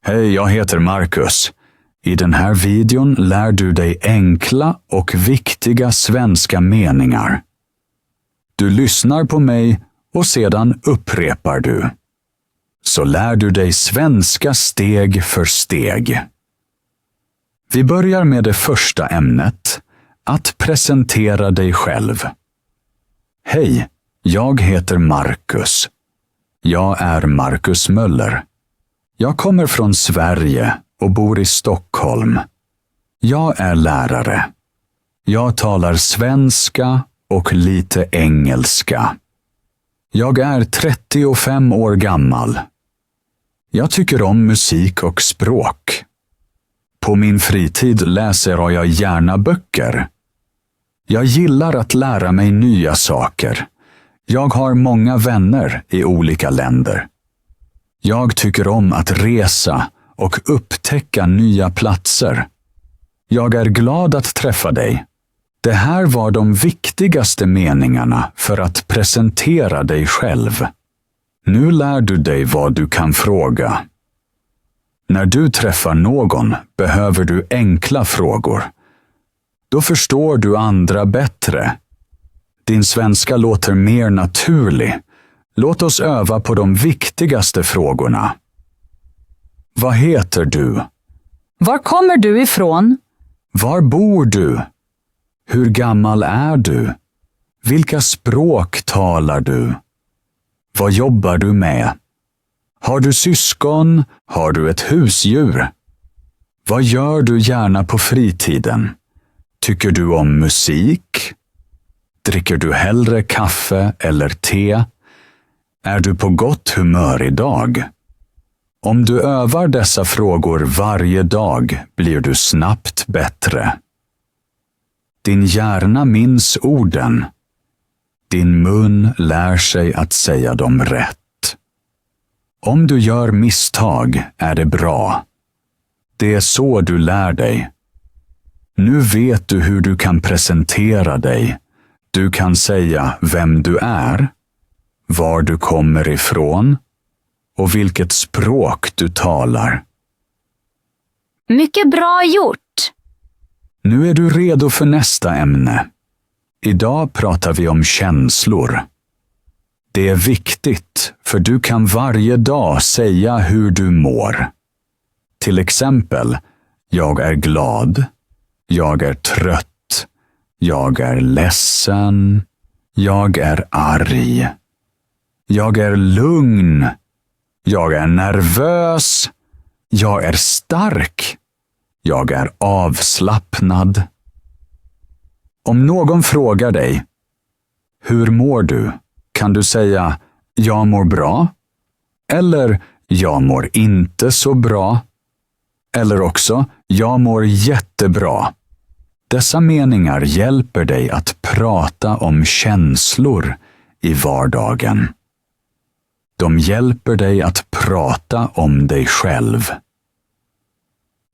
Hej, jag heter Marcus. I den här videon lär du dig enkla och viktiga svenska meningar. Du lyssnar på mig och sedan upprepar du. Så lär du dig svenska steg för steg. Vi börjar med det första ämnet, att presentera dig själv. Hej, jag heter Marcus. Jag är Marcus Möller. Jag kommer från Sverige och bor i Stockholm. Jag är lärare. Jag talar svenska och lite engelska. Jag är 35 år gammal. Jag tycker om musik och språk. På min fritid läser jag gärna böcker. Jag gillar att lära mig nya saker. Jag har många vänner i olika länder. Jag tycker om att resa och upptäcka nya platser. Jag är glad att träffa dig. Det här var de viktigaste meningarna för att presentera dig själv. Nu lär du dig vad du kan fråga. När du träffar någon behöver du enkla frågor. Då förstår du andra bättre. Din svenska låter mer naturlig. Låt oss öva på de viktigaste frågorna. Vad heter du? Var kommer du ifrån? Var bor du? Hur gammal är du? Vilka språk talar du? Vad jobbar du med? Har du syskon? Har du ett husdjur? Vad gör du gärna på fritiden? Tycker du om musik? Dricker du hellre kaffe eller te? Är du på gott humör idag? Om du övar dessa frågor varje dag blir du snabbt bättre. Din hjärna minns orden. Din mun lär sig att säga dem rätt. Om du gör misstag är det bra. Det är så du lär dig. Nu vet du hur du kan presentera dig. Du kan säga vem du är, var du kommer ifrån och vilket språk du talar. Mycket bra gjort! Nu är du redo för nästa ämne. Idag pratar vi om känslor. Det är viktigt, för du kan varje dag säga hur du mår. Till exempel, jag är glad, jag är trött, jag är ledsen, jag är arg. Jag är lugn, jag är nervös, jag är stark, jag är avslappnad. Om någon frågar dig, hur mår du? Kan du säga, jag mår bra? Eller, jag mår inte så bra? Eller också, jag mår jättebra. Dessa meningar hjälper dig att prata om känslor i vardagen. De hjälper dig att prata om dig själv.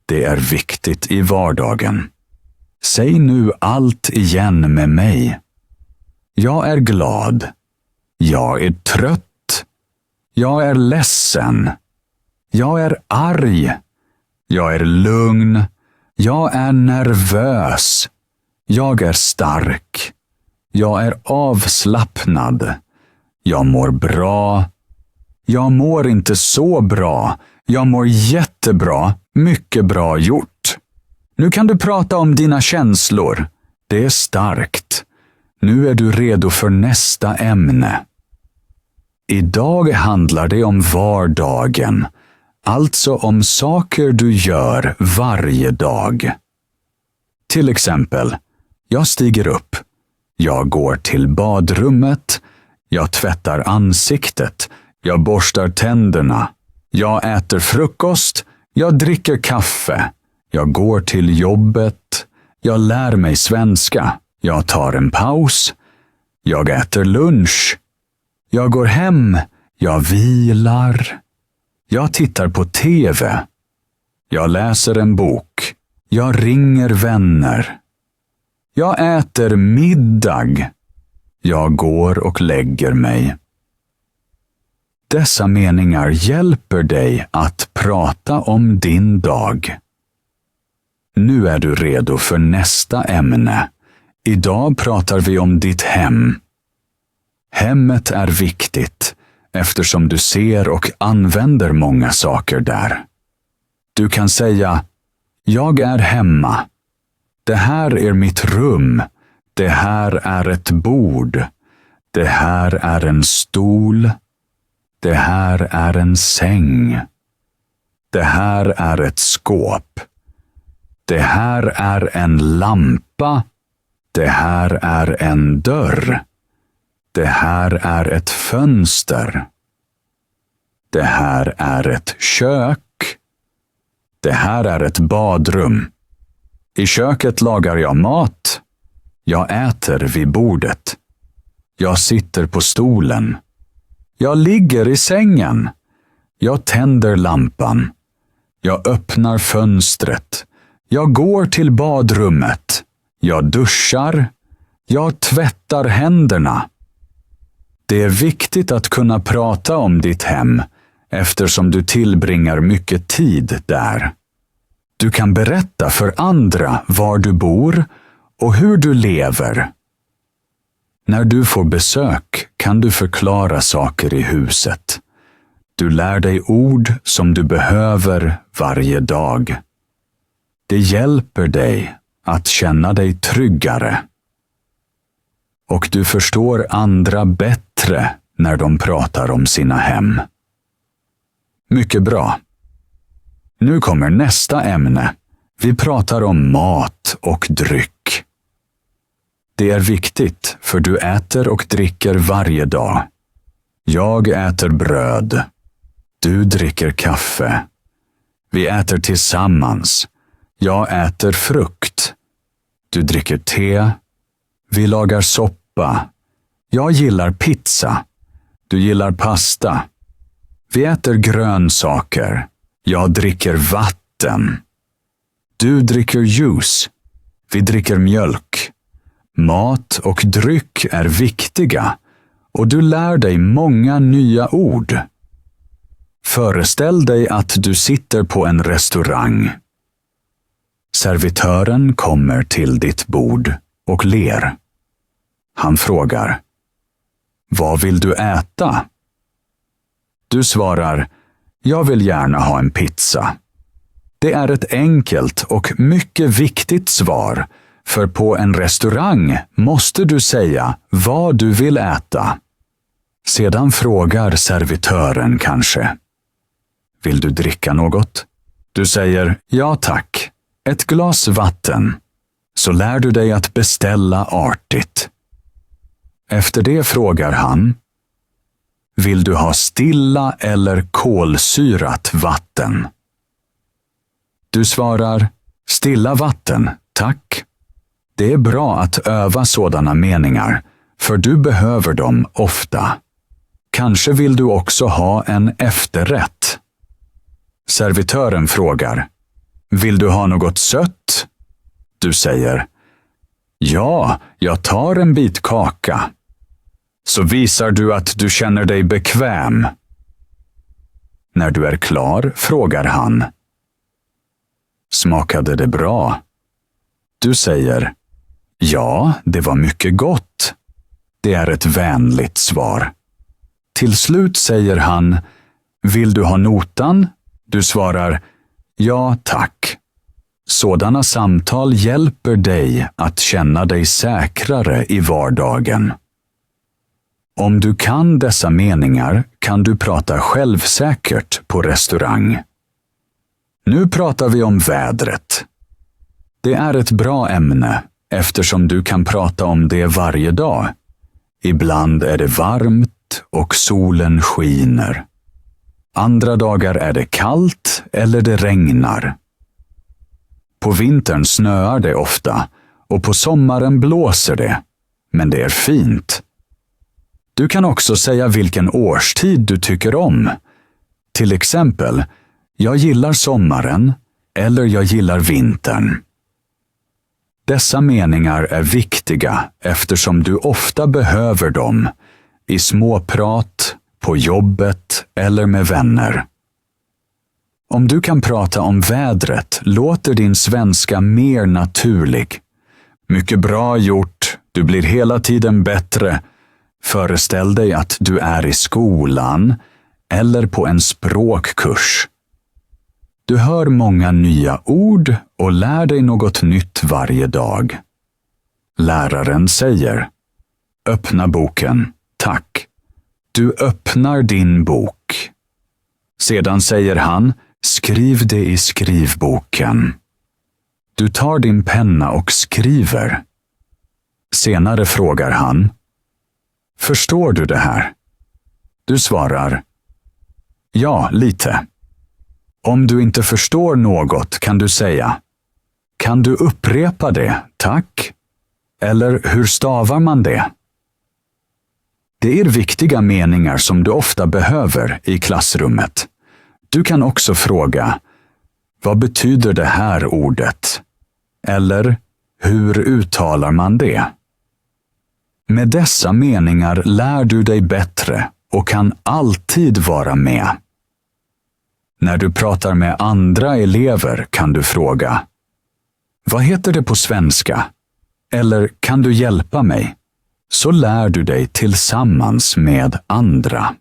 Det är viktigt i vardagen. Säg nu allt igen med mig. Jag är glad. Jag är trött. Jag är ledsen. Jag är arg. Jag är lugn. Jag är nervös. Jag är stark. Jag är avslappnad. Jag mår bra. Jag mår inte så bra. Jag mår jättebra. Mycket bra gjort. Nu kan du prata om dina känslor. Det är starkt. Nu är du redo för nästa ämne. Idag handlar det om vardagen. Alltså om saker du gör varje dag. Till exempel, jag stiger upp. Jag går till badrummet. Jag tvättar ansiktet. Jag borstar tänderna. Jag äter frukost. Jag dricker kaffe. Jag går till jobbet. Jag lär mig svenska. Jag tar en paus. Jag äter lunch. Jag går hem. Jag vilar. Jag tittar på TV. Jag läser en bok. Jag ringer vänner. Jag äter middag. Jag går och lägger mig. Dessa meningar hjälper dig att prata om din dag. Nu är du redo för nästa ämne. Idag pratar vi om ditt hem. Hemmet är viktigt eftersom du ser och använder många saker där. Du kan säga: jag är hemma. Det här är mitt rum. Det här är ett bord. Det här är en stol. Det här är en säng. Det här är ett skåp. Det här är en lampa. Det här är en dörr. Det här är ett fönster. Det här är ett kök. Det här är ett badrum. I köket lagar jag mat. Jag äter vid bordet. Jag sitter på stolen. Jag ligger i sängen. Jag tänder lampan. Jag öppnar fönstret. Jag går till badrummet. Jag duschar. Jag tvättar händerna. Det är viktigt att kunna prata om ditt hem eftersom du tillbringar mycket tid där. Du kan berätta för andra var du bor och hur du lever. När du får besök kan du förklara saker i huset. Du lär dig ord som du behöver varje dag. Det hjälper dig att känna dig tryggare. Och du förstår andra bättre när de pratar om sina hem. Mycket bra. Nu kommer nästa ämne. Vi pratar om mat och dryck. Det är viktigt för du äter och dricker varje dag. Jag äter bröd. Du dricker kaffe. Vi äter tillsammans. Jag äter frukt. Du dricker te. Vi lagar soppa. Jag gillar pizza. Du gillar pasta. Vi äter grönsaker. Jag dricker vatten. Du dricker juice. Vi dricker mjölk. Mat och dryck är viktiga och du lär dig många nya ord. Föreställ dig att du sitter på en restaurang. Servitören kommer till ditt bord och ler. Han frågar: vad vill du äta? Du svarar: jag vill gärna ha en pizza. Det är ett enkelt och mycket viktigt svar, för på en restaurang måste du säga vad du vill äta. Sedan frågar servitören kanske: vill du dricka något? Du säger: ja tack, ett glas vatten. Så lär du dig att beställa artigt. Efter det frågar han: vill du ha stilla eller kolsyrat vatten? Du svarar: stilla vatten, tack. Det är bra att öva sådana meningar, för du behöver dem ofta. Kanske vill du också ha en efterrätt. Servitören frågar: vill du ha något sött? Du säger: ja, jag tar en bit kaka. Så visar du att du känner dig bekväm. När du är klar frågar han: smakade det bra? Du säger: ja, det var mycket gott. Det är ett vänligt svar. Till slut säger han: vill du ha notan? Du svarar: ja, tack. Sådana samtal hjälper dig att känna dig säkrare i vardagen. Om du kan dessa meningar kan du prata självsäkert på restaurang. Nu pratar vi om vädret. Det är ett bra ämne eftersom du kan prata om det varje dag. Ibland är det varmt och solen skiner. Andra dagar är det kallt eller det regnar. På vintern snöar det ofta och på sommaren blåser det, men det är fint. Du kan också säga vilken årstid du tycker om. Till exempel: jag gillar sommaren eller jag gillar vintern. Dessa meningar är viktiga eftersom du ofta behöver dem i småprat, på jobbet eller med vänner. Om du kan prata om vädret låter din svenska mer naturlig. Mycket bra gjort, du blir hela tiden bättre. Föreställ dig att du är i skolan eller på en språkkurs. Du hör många nya ord och lär dig något nytt varje dag. Läraren säger: öppna boken, tack. Du öppnar din bok. Sedan säger han: skriv det i skrivboken. Du tar din penna och skriver. Senare frågar han: förstår du det här? Du svarar: ja, lite. Om du inte förstår något kan du säga: kan du upprepa det, tack? Eller hur stavar man det? Det är viktiga meningar som du ofta behöver i klassrummet. Du kan också fråga: vad betyder det här ordet? Eller hur uttalar man det? Med dessa meningar lär du dig bättre och kan alltid vara med. När du pratar med andra elever kan du fråga: vad heter det på svenska? Eller kan du hjälpa mig? Så lär du dig tillsammans med andra.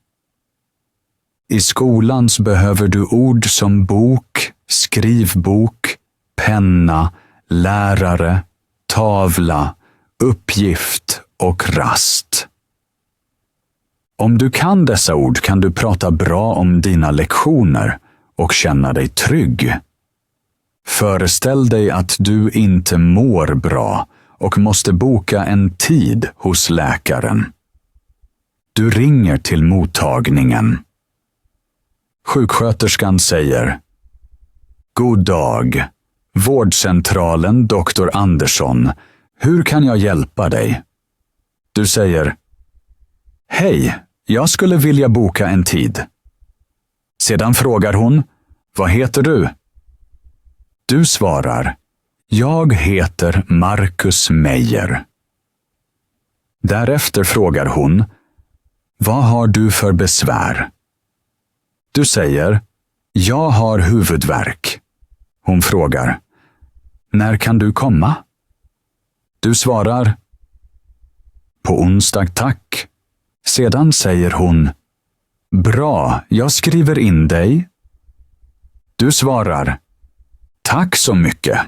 I skolan behöver du ord som bok, skrivbok, penna, lärare, tavla, uppgift och rast. Om du kan dessa ord kan du prata bra om dina lektioner och känna dig trygg. Föreställ dig att du inte mår bra och måste boka en tid hos läkaren. Du ringer till mottagningen. Sjuksköterskan säger: god dag, vårdcentralen Dr. Andersson. Hur kan jag hjälpa dig? Du säger: hej, jag skulle vilja boka en tid. Sedan frågar hon: vad heter du? Du svarar: jag heter Marcus Meijer. Därefter frågar hon: vad har du för besvär? Du säger: jag har huvudvärk. Hon frågar: när kan du komma? Du svarar: på onsdag, tack. Sedan säger hon: bra, jag skriver in dig. Du svarar: tack så mycket.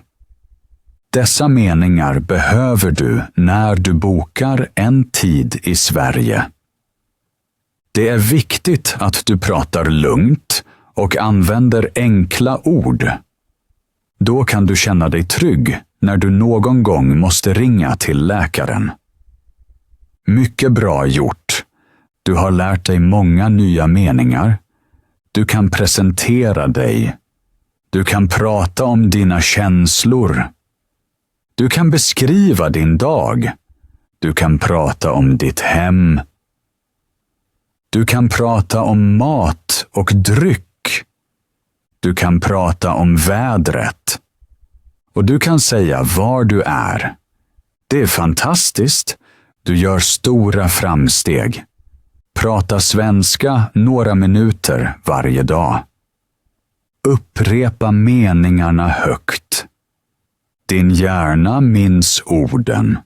Dessa meningar behöver du när du bokar en tid i Sverige. Det är viktigt att du pratar lugnt och använder enkla ord. Då kan du känna dig trygg när du någon gång måste ringa till läkaren. Mycket bra gjort. Du har lärt dig många nya meningar. Du kan presentera dig. Du kan prata om dina känslor. Du kan beskriva din dag. Du kan prata om ditt hem. Du kan prata om mat och dryck. Du kan prata om vädret. Och du kan säga var du är. Det är fantastiskt. Du gör stora framsteg. Prata svenska några minuter varje dag. Upprepa meningarna högt. Din hjärna minns orden.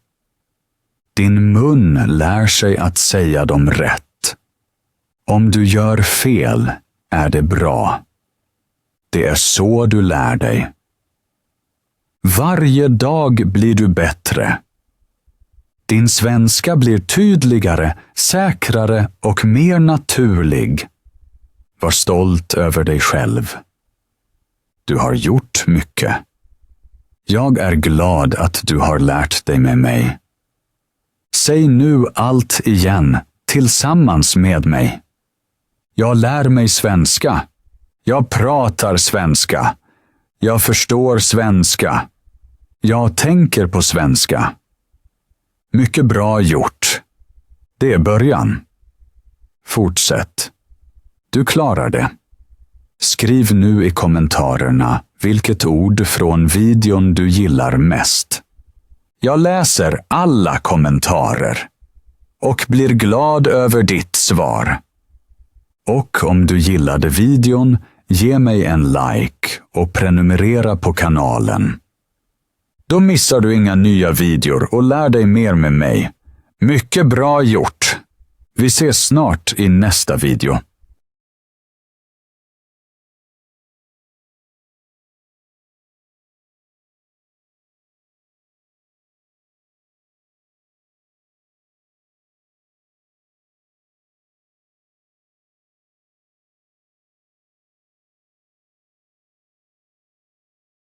Din mun lär sig att säga dem rätt. Om du gör fel är det bra. Det är så du lär dig. Varje dag blir du bättre. Din svenska blir tydligare, säkrare och mer naturlig. Var stolt över dig själv. Du har gjort mycket. Jag är glad att du har lärt dig med mig. Säg nu allt igen, tillsammans med mig. Jag lär mig svenska. Jag pratar svenska. Jag förstår svenska. Jag tänker på svenska. Mycket bra gjort. Det är början. Fortsätt. Du klarar det. Skriv nu i kommentarerna vilket ord från videon du gillar mest. Jag läser alla kommentarer och blir glad över ditt svar. Och om du gillade videon, ge mig en like och prenumerera på kanalen. Då missar du inga nya videor och lär dig mer med mig. Mycket bra gjort! Vi ses snart i nästa video.